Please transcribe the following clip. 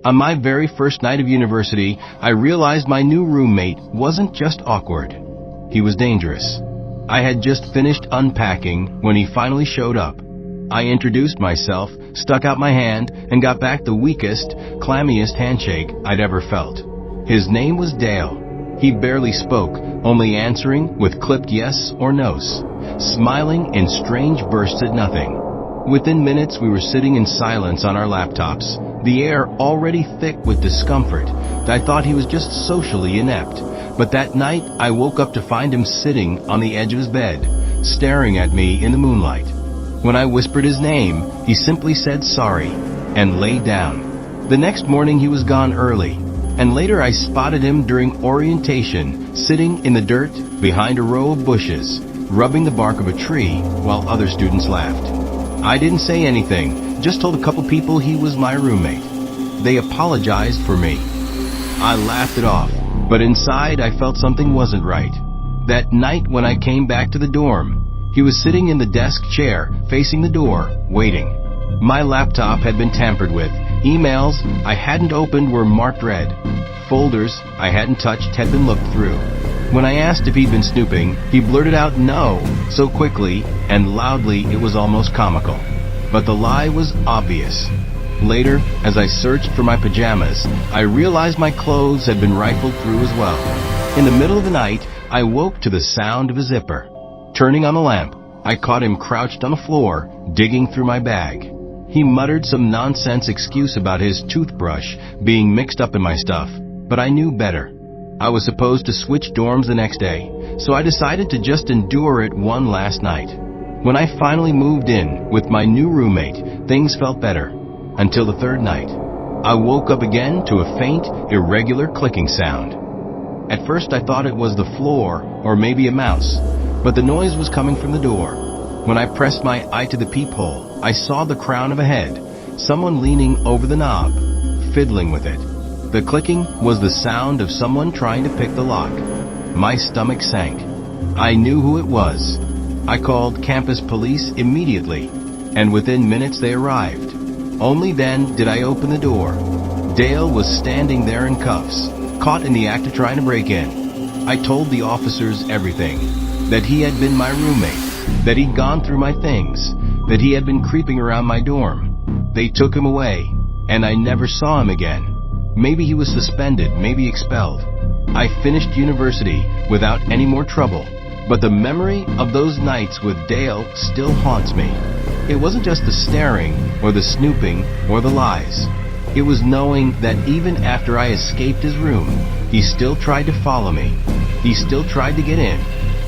On my very first night of university, I realized my new roommate wasn't just awkward. He was dangerous. I had just finished unpacking when he finally showed up. I introduced myself, stuck out my hand, and got back the weakest, clammiest handshake I'd ever felt. His name was Dale. He barely spoke, only answering with clipped yes or no's, smiling in strange bursts at nothing. Within minutes, we were sitting in silence on our laptops, the air already thick with discomfort. I thought he was just socially inept. But that night, I woke up to find him sitting on the edge of his bed, staring at me in the moonlight. When I whispered his name, he simply said sorry and lay down. The next morning, he was gone early, and later I spotted him during orientation, sitting in the dirt behind a row of bushes, rubbing the bark of a tree while other students laughed. I didn't say anything, just told a couple people he was my roommate. They apologized for me. I laughed it off, but inside I felt something wasn't right. That night when I came back to the dorm, he was sitting in the desk chair, facing the door, waiting. My laptop had been tampered with. Emails I hadn't opened were marked red. Folders I hadn't touched had been looked through. When I asked if he'd been snooping, he blurted out no, so quickly and loudly it was almost comical. But the lie was obvious. Later, as I searched for my pajamas, I realized my clothes had been rifled through as well. In the middle of the night, I woke to the sound of a zipper. Turning on the lamp, I caught him crouched on the floor, digging through my bag. He muttered some nonsense excuse about his toothbrush being mixed up in my stuff, but I knew better. I was supposed to switch dorms the next day, so I decided to just endure it one last night. When I finally moved in with my new roommate, things felt better. Until the third night, I woke up again to a faint, irregular clicking sound. At first I thought it was the floor or maybe a mouse, but the noise was coming from the door. When I pressed my eye to the peephole, I saw the crown of a head, someone leaning over the knob, fiddling with it. The clicking was the sound of someone trying to pick the lock. My stomach sank. I knew who it was. I called campus police immediately, and within minutes they arrived. Only then did I open the door. Dale was standing there in cuffs, caught in the act of trying to break in. I told the officers everything, that he had been my roommate, that he'd gone through my things, that he had been creeping around my dorm. They took him away, and I never saw him again. Maybe he was suspended, maybe expelled. I finished university without any more trouble, but the memory of those nights with Dale still haunts me. It wasn't just the staring, or the snooping, or the lies. It was knowing that even after I escaped his room, he still tried to follow me. He still tried to get in.